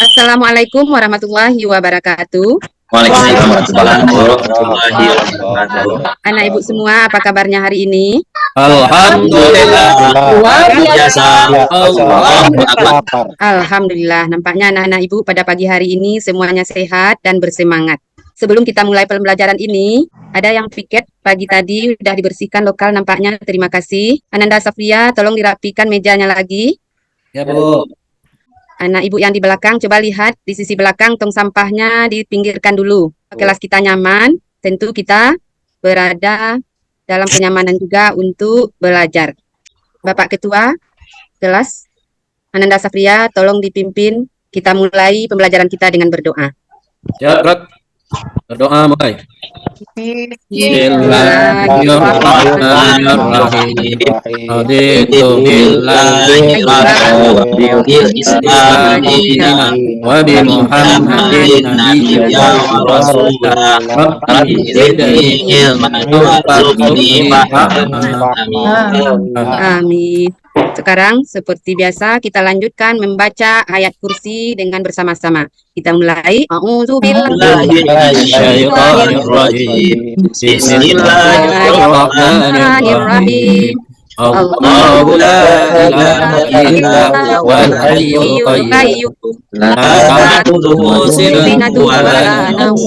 Assalamualaikum warahmatullahi wabarakatuh. Waalaikumsalam warahmatullahi Wabarakatuh. wabarakatuh. Anak ibu semua, apa kabarnya hari ini? Alhamdulillah. Luar biasa. Allahu Akbar. Alhamdulillah, nampaknya anak-anak ibu pada pagi hari ini semuanya sehat dan bersemangat. Sebelum kita mulai pembelajaran ini, ada yang piket pagi tadi sudah dibersihkan lokal nampaknya, terima kasih. Ananda Safia, tolong dirapikan mejanya lagi. Ya, Bu. Anak ibu yang di belakang, coba lihat di sisi belakang tong sampahnya dipinggirkan dulu. Kelas kita nyaman, tentu kita berada dalam kenyamanan juga untuk belajar. Bapak Ketua kelas, Ananda Safria, tolong dipimpin. Kita mulai pembelajaran kita dengan berdoa. Ya, Bro. Berdoa mulai. Bismillahirrahmanirrahim. Raditu billahi rabbil Islam wa bi Muhammadin nabiyyan wa rasulah. Rabbi zidni ilman warzuqni fahman. Amin. Sekarang seperti biasa kita lanjutkan membaca ayat kursi dengan bersama-sama. Kita mulai. Bismillahirrahmanirrahim. Allahu la ilaha illa huwal hayyul qayyum. La ta'khudhuhu sinatun wa la nawm.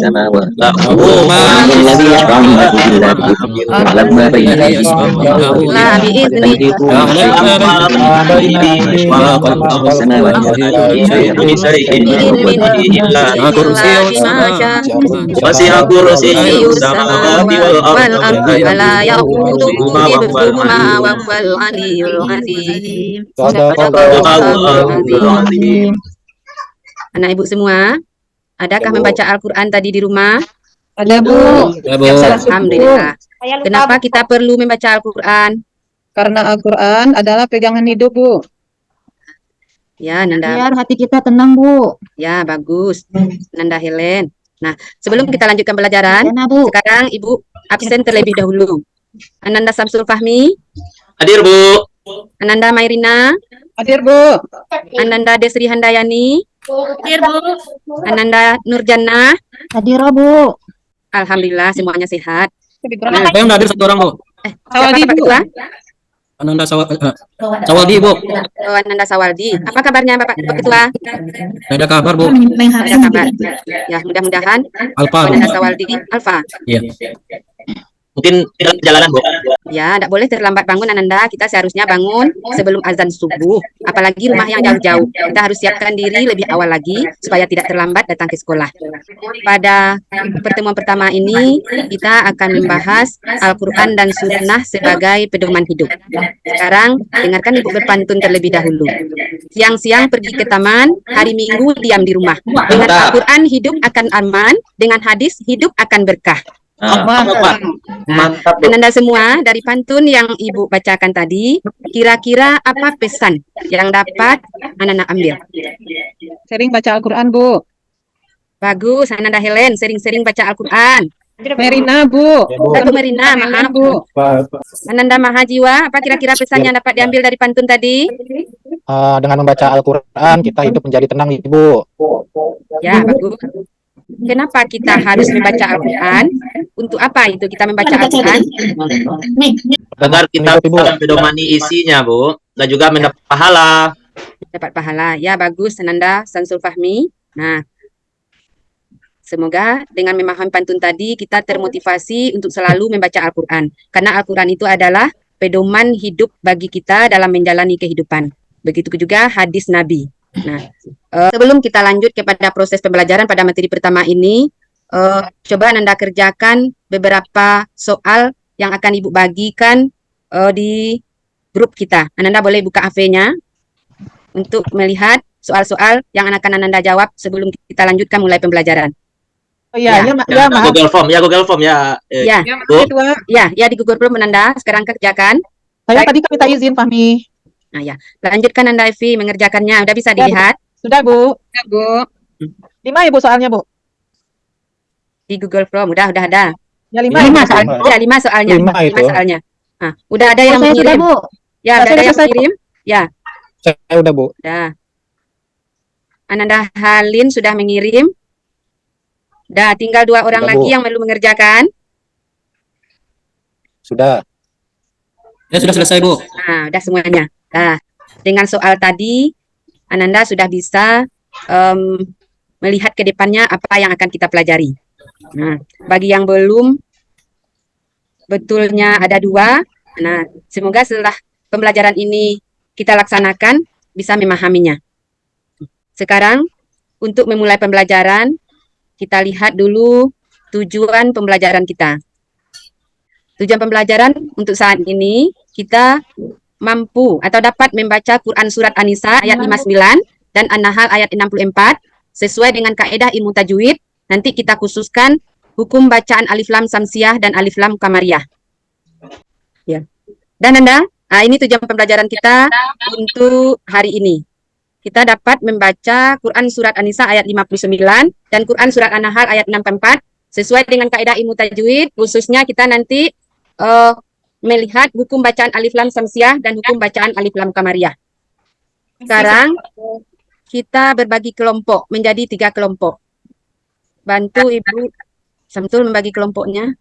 Lahu ma fis samawati Wasi'a kursiyyuhu samawati wal ardi wa la ya'uduhu hifdhuhuma wa huwal aliyyul azim. Anak ibu semua, adakah membaca Al-Quran tadi di rumah? Ada, Bu. Ya, Bu. Alhamdulillah. Kenapa kita perlu membaca Al-Quran? Karena Al-Quran adalah pegangan hidup, Bu. Ya, Nanda. Biar hati kita tenang, Bu. Ya, bagus. Nanda Helen. Nah, sebelum kita lanjutkan pelajaran, Ya, Bu. sekarang Ibu absen terlebih dahulu. Ananda Samsul Fahmi, Hadir, Bu. Ananda Mairina, Hadir, Bu. Ananda Desri Handayani, Ananda Nurjana. Hadir, Bu. Alhamdulillah semuanya sehat. Saya udah hadir satu orang, Bu. Siapa Pak Ketua? Ananda Sawaldi, Bu. Oh, Ananda Sawaldi. Apa kabarnya Bapak Ketua? Ada kabar, Bu. Ada kabar. Ya, mudah-mudahan Alfa. Ananda Sawaldi Alfa. Iya. Mungkin dalam perjalanan, Bu. Ya, tidak boleh terlambat bangun Ananda. Kita seharusnya bangun sebelum azan subuh. Apalagi rumah yang jauh-jauh. Kita harus siapkan diri lebih awal lagi supaya tidak terlambat datang ke sekolah. Pada pertemuan pertama ini, kita akan membahas Al-Quran dan Sunnah sebagai pedoman hidup. Sekarang, dengarkan Ibu berpantun terlebih dahulu. Siang-siang pergi ke taman, hari Minggu diam di rumah. Dengan Al-Quran hidup akan aman, dengan hadis hidup akan berkah. Mantap, Bu. Ananda semua, dari pantun yang Ibu bacakan tadi, kira-kira apa pesan yang dapat Ananda ambil? Sering baca Al-Quran, Bu. Bagus, Ananda Helen, sering-sering baca Al-Quran. Merina, Bu. Satu Merina, maaf. Bu. Ananda Mahajiwa, apa kira-kira pesan yang dapat diambil dari pantun tadi? Dengan membaca Al-Quran, kita hidup menjadi tenang, Ibu. Ya, bagus. Kenapa kita harus membaca Al-Quran? Untuk apa itu kita membaca Al-Quran? Agar kita bisa mendomani isinya, Bu. Dan juga mendapat pahala. Dapat pahala. Ya, bagus, Ananda Samsul Fahmi. Nah, semoga dengan memahami pantun tadi, kita termotivasi untuk selalu membaca Al-Quran. Karena Al-Quran itu adalah pedoman hidup bagi kita dalam menjalani kehidupan. Begitu juga hadis Nabi. Nah, sebelum kita lanjut kepada proses pembelajaran pada materi pertama ini, coba Ananda kerjakan beberapa soal yang akan Ibu bagikan di grup kita. Ananda boleh buka AV-nya untuk melihat soal-soal yang akan Ananda jawab sebelum kita lanjutkan mulai pembelajaran. Oh iya, ya, maaf. Google Form, ya. Ya, Bu. ya di Google Form Ananda sekarang kerjakan. Saya tadi minta izin, Fahmi. Nah ya, lanjutkan Anda Evi mengerjakannya. Udah bisa dilihat Sudah, Bu. Sudah, Bu. Di mana, Bu, soalnya, Bu? di Google Form. Udah ada. Ya, 5 soalnya. Ya, 5 soalnya. Lima itu. 5 soalnya. Nah, udah ada yang Saya sudah, mengirim. Bu. Ya, udah Saya ada yang selesai, Bu. mengirim. Ya, Saya udah, Bu. udah. Ananda Halin sudah mengirim. Dah, tinggal 2 orang Sudah, lagi Bu. yang belum mengerjakan. Sudah. Ya sudah selesai Bu. Nah, udah semuanya. Nah, dengan soal tadi, Ananda sudah bisa melihat ke depannya apa yang akan kita pelajari. Nah, bagi yang belum, betulnya ada 2. Nah, semoga setelah pembelajaran ini kita laksanakan, bisa memahaminya. Sekarang, untuk memulai pembelajaran, kita lihat dulu tujuan pembelajaran kita. Tujuan pembelajaran untuk saat ini, kita mampu atau dapat membaca Quran Surat An-Nisa ayat 59 dan An-Nahl ayat 64 sesuai dengan kaedah ilmu tajwid. Nanti kita khususkan hukum bacaan alif lam samsiah dan alif lam kamariyah. Ya. Dan Anda, ini tujuan pembelajaran kita untuk hari ini. Kita dapat membaca Quran Surat An-Nisa ayat 59 dan Quran Surat An-Nahl ayat 64 sesuai dengan kaedah ilmu tajwid. Khususnya kita nanti melihat hukum bacaan alif lam samsiah dan hukum bacaan alif lam kamariyah. Sekarang kita berbagi kelompok menjadi 3 kelompok. Bantu Ibu Samsul membagi kelompoknya.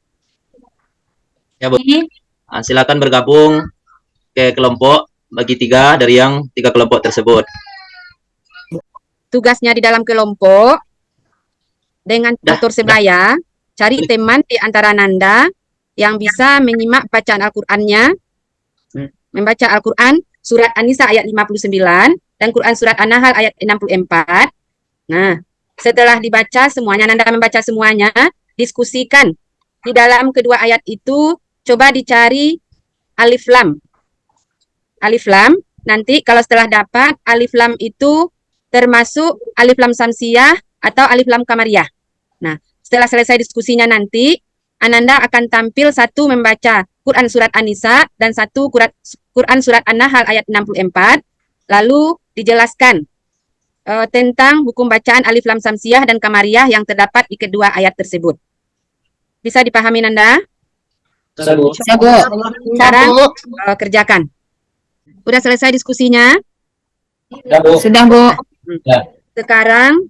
Ya, Bu. Silakan bergabung ke kelompok bagi 3 dari yang 3 kelompok tersebut. Tugasnya di dalam kelompok dengan tutor sebaya, cari teman di antara Nanda yang bisa menyimak bacaan Al-Qur'annya, membaca Al-Qur'an Surat An-Nisa ayat 59 dan Quran Surat An-Nahl ayat 64. Nah, setelah dibaca semuanya, Nanda membaca semuanya, diskusikan. Di dalam kedua ayat itu, coba dicari alif lam. Alif lam, nanti kalau setelah dapat, alif lam itu termasuk alif lam samsiah atau alif lam kamariyah. Nah, setelah selesai diskusinya nanti, Ananda akan tampil satu membaca Quran Surat An-Nisa dan satu Quran Surat An-Nahl ayat 64, lalu dijelaskan tentang hukum bacaan alif lam samsiah dan kamariyah yang terdapat di kedua ayat tersebut. Bisa dipahami Nanda? Bisa Bu. Sekarang kerjakan. Udah selesai diskusinya? Sudah Bu. Sudah, Bu. Sekarang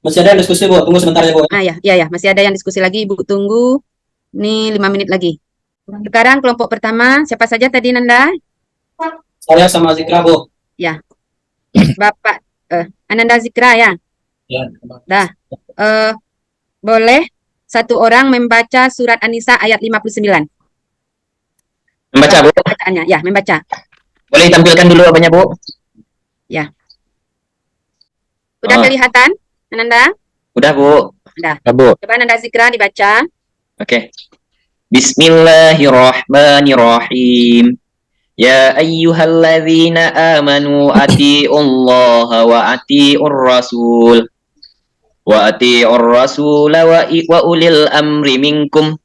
Masih ada diskusi Bu. Tunggu sebentar ya Bu. ya, masih ada yang diskusi lagi, Ibu tunggu. Ini 5 menit lagi. Sekarang kelompok pertama, siapa saja tadi Nanda? Saya sama Zikra Bu. Ya. Bapak Ananda Zikra ya. Ya. Dah. Boleh satu orang membaca surat An-Nisa ayat 59. Membaca, Bu. Bacaannya, ya, membaca. Boleh ditampilkan dulu apanya, Bu? Udah kelihatan, Ananda? Udah, Bu. Udah. Ya, Bu. Coba Ananda Zikra dibaca. Oke. Bismillahirrahmanirrahim. Ya ayyuhalladzina amanu ati'ullaha wa ati'ur rasul. Wa ati'ur rasul wa ulil amri minkum.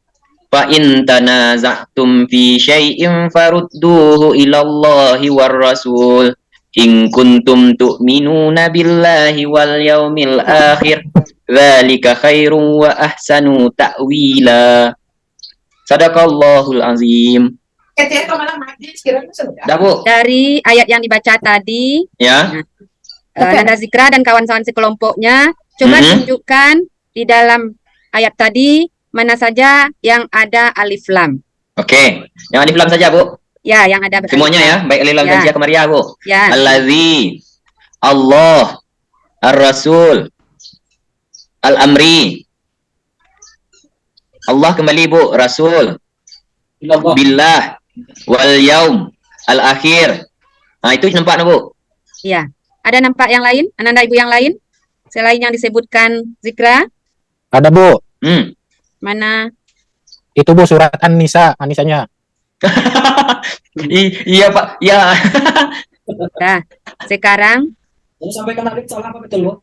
Fa in tanaza'tum fi syai'in farudduhu ilallahi war rasul. In kuntum tu'minuna billahi wal yaumil akhir. Dzalika khairun wa ahsanu ta'wila. Sadaqallahul azim. Dah, Bu. Dari ayat yang dibaca tadi, Ya. Nanda Zikra dan kawan-kawan sekelompoknya, coba tunjukkan di dalam ayat tadi mana saja yang ada alif lam. Oke. Yang alif lam saja, Bu. Ya, yang ada beralif Semuanya ya, lam. baik alif lam Ya. dan sia kamariyah, Bu. Ya. Allazi, Allah, Ar-Rasul, Al-Amri. Allah kembali, Bu, Rasul, Billah, wal yaum, Al-Akhir. Nah, itu nampak, Bu. Ya. Ada nampak yang lain? Ananda Ibu yang lain? Selain yang disebutkan Zikra, Ada, Bu. mana? Itu, Bu, surat An-Nisa, An-Nisanya. Iya, Pak. Ya. Nah, sekarang Sampaikan alif salah apa betul Bu?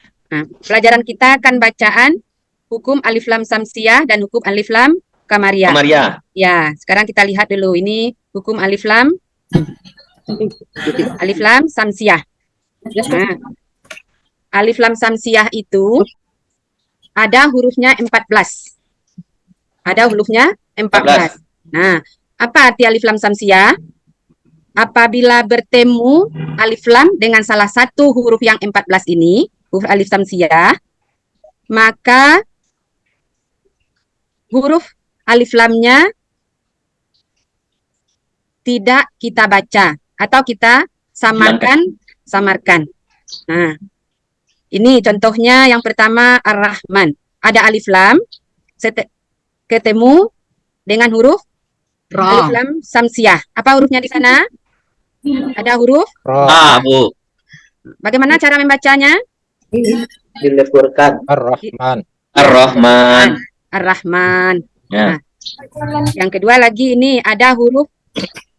pelajaran kita akan bacaan hukum alif lam samsiah dan hukum alif lam kamariyah. Kamariyah. Ya, sekarang kita lihat dulu ini hukum alif lam samsiah. Nah, alif lam samsiah itu ada hurufnya 14. Ada hurufnya 14. Nah, apa arti alif lam samsiah? Apabila bertemu alif lam dengan salah satu huruf yang 14 ini, huruf alif samsiah, maka huruf alif lamnya tidak kita baca atau kita samarkan. Nah, ini contohnya yang pertama Ar-Rahman. Ada alif lam ketemu dengan huruf alif lam samsiah. Apa hurufnya di sana? Ada huruf. Bu. Bagaimana cara membacanya? Dileburkan. Ar-Rahman. Ar-Rahman. Ar-Rahman. Ya. Nah, yang kedua lagi ini ada huruf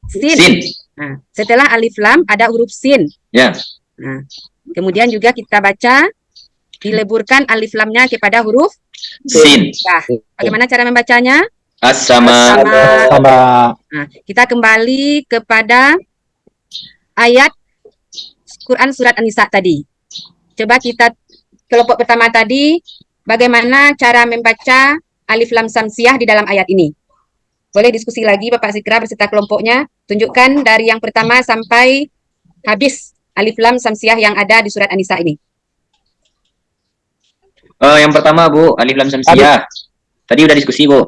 sin. Sin. Nah, setelah alif lam ada huruf sin. Ya. Nah, kemudian juga kita baca dileburkan alif lamnya kepada huruf Sin. ya. Bagaimana cara membacanya? As-sama. Sama. Nah, kita kembali kepada ayat Quran surat An-Nisa tadi. Coba kita kelompok pertama tadi, bagaimana cara membaca alif lam samsiah di dalam ayat ini? Boleh diskusi lagi Bapak Zikra beserta kelompoknya. Tunjukkan dari yang pertama sampai habis alif lam samsiah yang ada di surat An-Nisa ini. Yang pertama Bu, alif lam samsiah. Tadi udah diskusi Bu.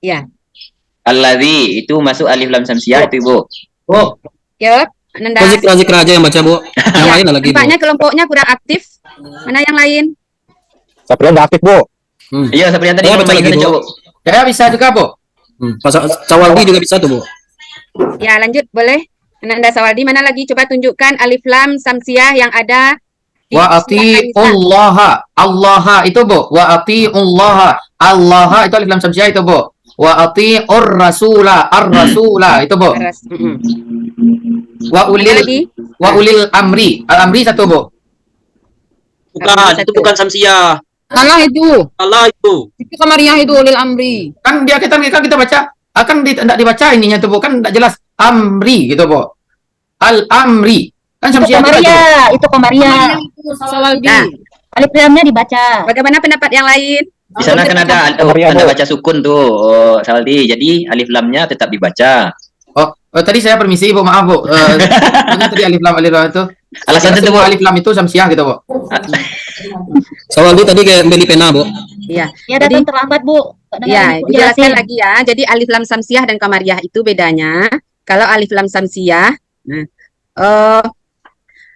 Iya. Alladzi itu masuk alif lam samsiah itu Bu. Bu, Yuk, Nanda. Zikra aja yang baca, Bu. Yang lain lagi, Bu. Nampaknya kelompoknya kurang aktif. Mana yang lain? Saprian udah aktif, Bu. Iya, seperti yang tadi Ya, belum baca bagi lagi, Bu. Bu. saya bisa juga, Bu. Cawaldi juga bisa tuh, Bu. Ya, lanjut boleh. Nanda Sawaldi, mana lagi? Coba tunjukkan alif lam samsiah yang ada di Wa surat An-Nisa. atiullaha. Allah itu, Bu. Wa atiullaha. Allah itu alif lam samsiah itu, Bu. Wa atiur rasula. Ar-rasula itu, Bu. Wa Mana ulil lagi? amri. Al-amri satu, Bu. Bukan, itu bukan samsiah. Salah itu. Allah itu. Itu Kamariah itu ulil amri. Kan dia kita baca akan tidak dibaca ininya tuh, Bu. Kan tidak jelas amri gitu, Bu. Al-amri. Kan samsiah juga, Bu. Itu Komaria. Sawaldi. Nah, Alif lamnya dibaca. bagaimana pendapat yang lain? Di sana kan ada tanda baca sukun tuh, Saldi. Jadi alif lamnya tetap dibaca. Oh, tadi saya permisi, Bu. Maaf, Bu. Tadi alif lam itu. Alasan itu, Bu. Alif lam itu samsiah gitu, Bu. Sawaldi tadi kayak beli pena, Bu. Iya. Ya Jadi, datang terlambat, Bu. ya, dijelaskan lagi ya. Jadi alif lam samsiah dan kamariah itu bedanya. Kalau alif lam samsiah, nah,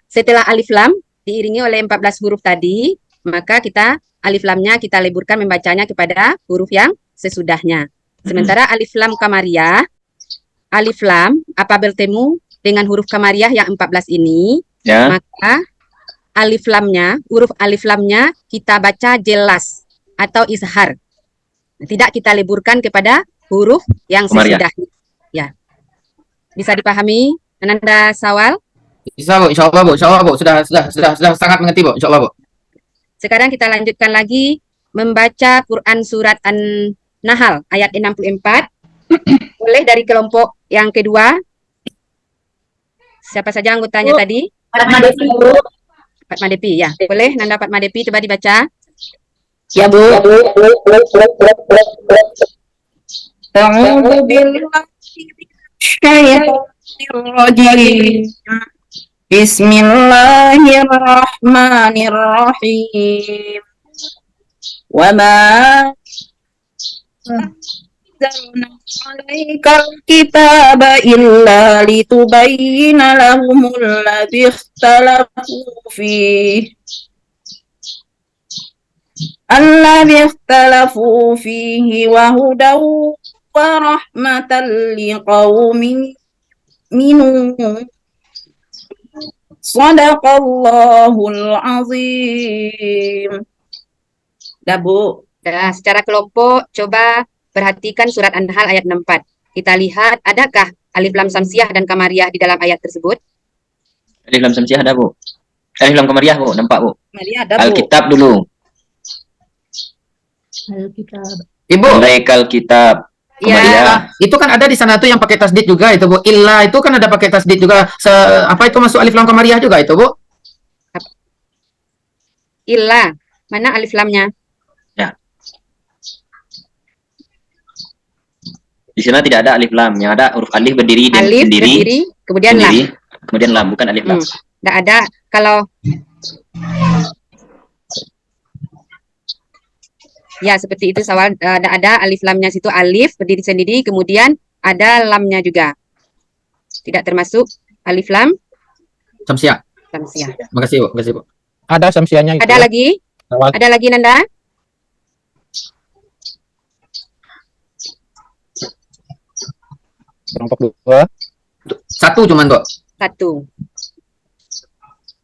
setelah alif lam diiringi oleh 14 huruf tadi, maka kita alif lamnya kita leburkan membacanya kepada huruf yang sesudahnya. Sementara alif lam kamariah, alif lam apa bertemu dengan huruf kamariah yang 14 ini, Ya. maka alif lamnya, huruf alif lamnya kita baca jelas atau izhar. Tidak kita leburkan kepada huruf yang Kamariah. sesudahnya. Ya. Bisa dipahami? Ananda Sawal? Bisa, Bu. Insyaallah, Bu. Insyaallah, Bu. Sudah sangat mengerti, Bu. Insyaallah, Bu. Sekarang kita lanjutkan lagi membaca Quran surat An-Nahl ayat 64. Boleh dari kelompok yang kedua. Siapa saja anggotanya tadi? Fatma Depi, ya. Boleh Nanda Fatma Depi coba dibaca. Ya, Bu. A'udzu billahi minasyaitonir rajim. Bismillahirrahmanirrahim. Wa ma anzalna 'alaikal kitaba illa litubayyana lahumul ladzi ikhtalafu fihi. Alladzi ikhtalafu fihi wa hudaw wa rahmatan liqaumin yu'minun. Shadaqallahul azim. Dah, Bu. Nah, secara kelompok coba perhatikan surat An-Nahl ayat 64. Kita lihat adakah alif lam samsiah dan kamariah di dalam ayat tersebut? Alif lam samsiah ada, Bu. Alif lam kamariah, Bu. Nampak, Bu. Maria ada, Bu. Alkitab dulu. Ibu, Alaikal kitab. Ya, Kamariah. itu kan ada di sana tuh yang pakai tasdid juga itu, Bu. Illa itu kan ada pakai tasdid juga. Apa itu masuk alif lam kamariah juga itu, Bu? illa. Mana alif lamnya? Di sana tidak ada alif lam. Yang ada huruf alif berdiri dan Alif sendiri. berdiri, kemudian lam. Kemudian lam, bukan alif lam. Tidak ada. Kalau Ya, seperti itu Sawal. Ada alif lamnya situ, alif berdiri sendiri, kemudian ada lamnya juga. Tidak termasuk alif lam Samsiah. samsiah. Makasih, Bu. Makasih, Bu. Ada samsianya itu. Ada lagi? Awal. Ada lagi Nanda? Kelompok 2. Satu cuman, Bu. Satu.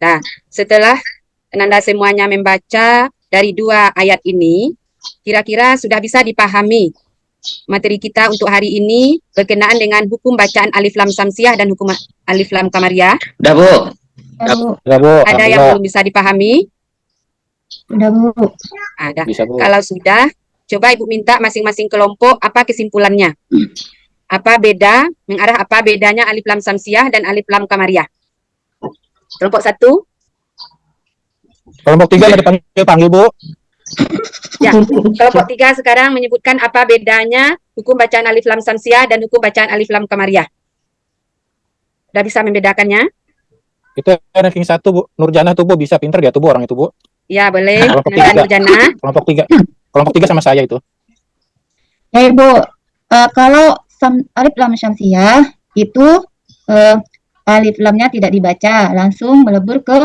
Nah, setelah Nanda semuanya membaca dari 2 ayat ini, kira-kira sudah bisa dipahami materi kita untuk hari ini berkenaan dengan hukum bacaan alif lam samsiah dan hukum alif lam qamariyah. Udah, Bu. Ya, Bu. Ya, Bu. Ada yang belum bisa dipahami? Udah, Bu. Ada. Bisa, Bu. Kalau sudah, coba Ibu minta masing-masing kelompok apa kesimpulannya. Apa beda, mengarah apa bedanya alif lam samsiah dan alif lam qamariyah. Kelompok 1, Kelompok 3 ada dipanggil, Bu. ya. Kelompok 3 sekarang menyebutkan apa bedanya hukum bacaan alif lam samsiah dan hukum bacaan alif lam qamariyah. Sudah bisa membedakannya? Itu ranking 1, Bu. Nurjana tuh, Bu. Bisa pinter dia tuh, Bu, orang itu, Bu. Ya, boleh. Kelompok Nanda 3. Nurjana. Kelompok 3. Kelompok 3 sama saya itu. Ya, Ibu. Kalau alif lam syamsiah itu alif lamnya tidak dibaca, langsung melebur ke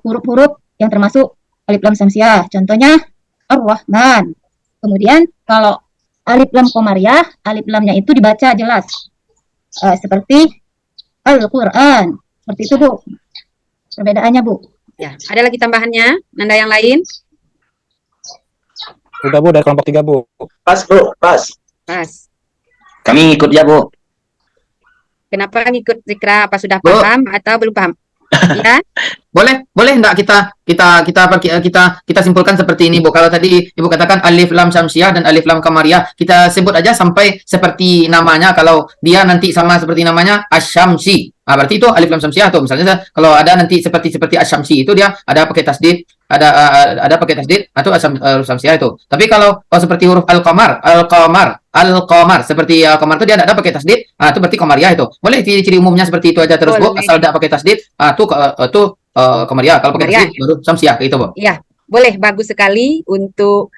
huruf-huruf yang termasuk alif lam syamsiah. Contohnya Ar-Rahman. Kemudian kalau alif lam qamariyah, alif lamnya itu dibaca jelas. Seperti Al-Qur'an. Seperti itu, Bu. Perbedaannya, Bu. Ya, ada lagi tambahannya? Nanda yang lain? Udah, Bu, dari kelompok 3, Bu. Pas, Bu. Pas. Pas. Kami ikut ya, Bu. Kenapa ngikut Zikra? Apa sudah Bu. paham atau belum paham? Ya, Boleh enggak kita simpulkan seperti ini, Bu. Kalau tadi Ibu katakan alif lam syamsiah dan alif lam qamariyah, kita sebut aja sampai seperti namanya. Kalau dia nanti sama seperti namanya asyamsi, berarti itu alif lam syamsiah tuh. Misalnya kalau ada nanti seperti asyamsi itu dia ada pakai tasdid, ada pakai tasdid atau syamsiah itu. Tapi kalau seperti huruf al-qamar seperti qamar itu dia tidak ada pakai tasdid, itu berarti qamariyah itu. Boleh ciri-ciri umumnya seperti itu aja terus, Bu. Boleh. Asal tidak pakai tasdid, itu qamariyah. Kalau pakai Qamariyah. tasdid baru syamsiah gitu, Bu. iya. Boleh, bagus sekali untuk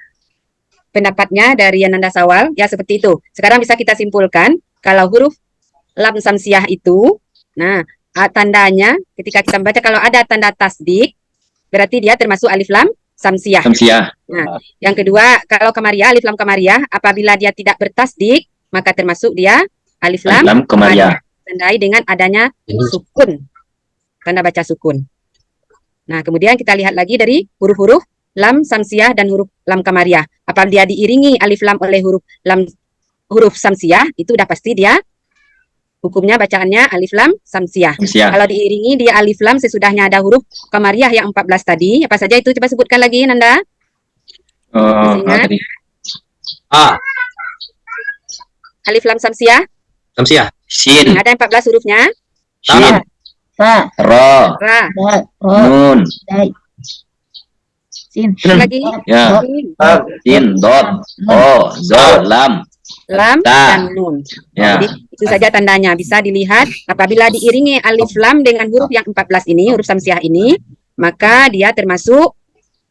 pendapatnya dari Nanda Sawal. Ya, seperti itu. Sekarang bisa kita simpulkan kalau huruf lam samsiah itu, nah, tandanya ketika kita membaca kalau ada tanda tasdid, berarti dia termasuk alif lam samsiah. Samsiah. Yang kedua, kalau qamariyah, alif lam qamariyah, apabila dia tidak bertasdid, maka termasuk dia alif lam Lam qamariyah. tandai dengan adanya sukun. Tanda baca sukun. Nah, kemudian kita lihat lagi dari huruf-huruf lam samsiah dan huruf lam qamariyah. Apabila dia diiringi alif lam oleh huruf samsiah, itu udah pasti dia hukumnya bacaannya alif lam samsiah. Samsiah. Kalau diiringi dia alif lam sesudahnya ada huruf qamariyah yang 14 tadi, apa saja itu? Coba sebutkan lagi, Nanda. Masih ingat? Tadi. A. Alif lam samsiah, Samsiah. Shin. ada 14 hurufnya. Shin. Fa, Ra. Ra, Dal, Ro, Nun. Dai, Sin. lagi Ya. Sin. Dot. O. Zo. Lam. lam Ta. dan nun. Ya. Jadi itu saja tandanya. Bisa dilihat apabila diiringi alif lam dengan huruf yang 14 ini, huruf samsiah ini, maka dia termasuk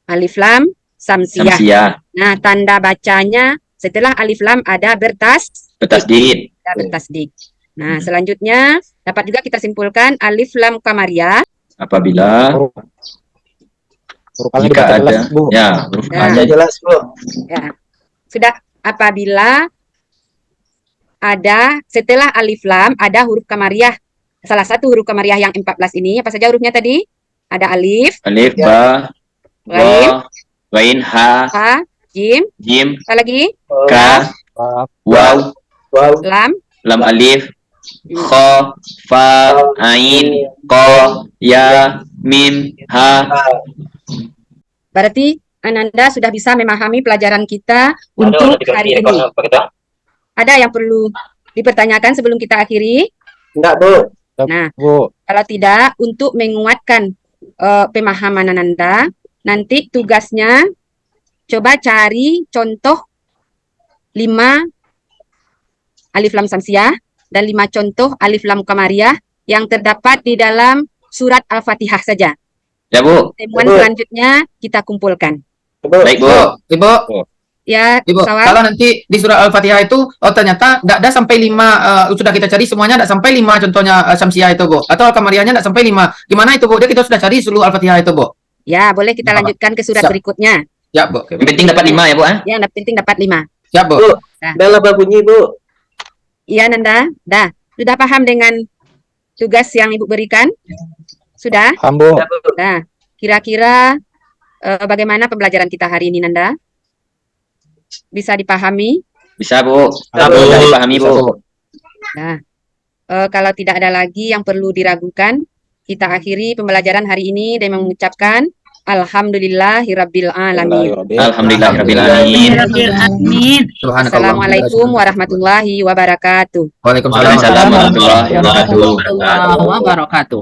alif lam samsiah. Samsiah. Nah, tanda bacanya setelah alif lam ada Bertasdid. bertasdid. Nah, selanjutnya dapat juga kita simpulkan alif lam qamariyah. Apabila Huruf A-nya jika dibaca ada jelas, Bu. ya huruf Ya. A-nya jelas, Bu. Ya. Sudah apabila ada setelah alif lam ada huruf qamariyah. Salah satu huruf qamariyah yang 14 ini, apa saja hurufnya tadi? Ada alif, Alif, ba, Ghain, wa, ghain, ha, ha, jim, jim, apa lagi? ka, waw, Lam, lam alif, kha, fa, ain, qa, ya, mim, ha. berarti Ananda sudah bisa memahami pelajaran kita untuk hari ini. Ada yang perlu dipertanyakan sebelum kita akhiri? Enggak, Bu. Nah, Bu. kalau tidak, untuk menguatkan pemahaman Ananda, nanti tugasnya coba cari contoh 5 alif lam samsiah dan 5 contoh alif lam qamariyah yang terdapat di dalam surat Al-Fatihah saja. Ya, Bu. Temuan selanjutnya kita kumpulkan. Baik, Bu. Ibu, Ya, Ibu, Sawal. kalau nanti di surah Al-Fatihah itu, oh ternyata nggak ada sampai 5, sudah kita cari semuanya nggak sampai 5 contohnya Syamsiah itu, Bu. Atau Al-Qamariyahnya nggak sampai 5. Gimana itu, Bu? Dia kita sudah cari seluruh Al-Fatihah itu, Bu. Ya, boleh kita Apa? lanjutkan ke surat Siap. berikutnya. Ya, Bu. Oke, Bu. Yang penting dapat 5 ya, Bu. Yang penting dapat 5. Siap, Bu. Bel apa bunyi, Bu? Iya, Nanda. Dah. Sudah paham dengan tugas yang Ibu berikan? Sudah? Paham, Bu. Nah, kira-kira bagaimana pembelajaran kita hari ini, Nanda? Bisa dipahami? Bisa, Bu. Bisa, Bu. Bu. Bisa dipahami, Bisa, Bu. Bu. Nah, kalau tidak ada lagi yang perlu diragukan, kita akhiri pembelajaran hari ini dengan mengucapkan Alhamdulillahirabbil alamin. Alhamdulillahirabbil alamin. Subhanakallah. Assalamualaikum warahmatullahi wabarakatuh. Waalaikumsalam. Waalaikumsalam warahmatullahi wabarakatuh. wabarakatuh.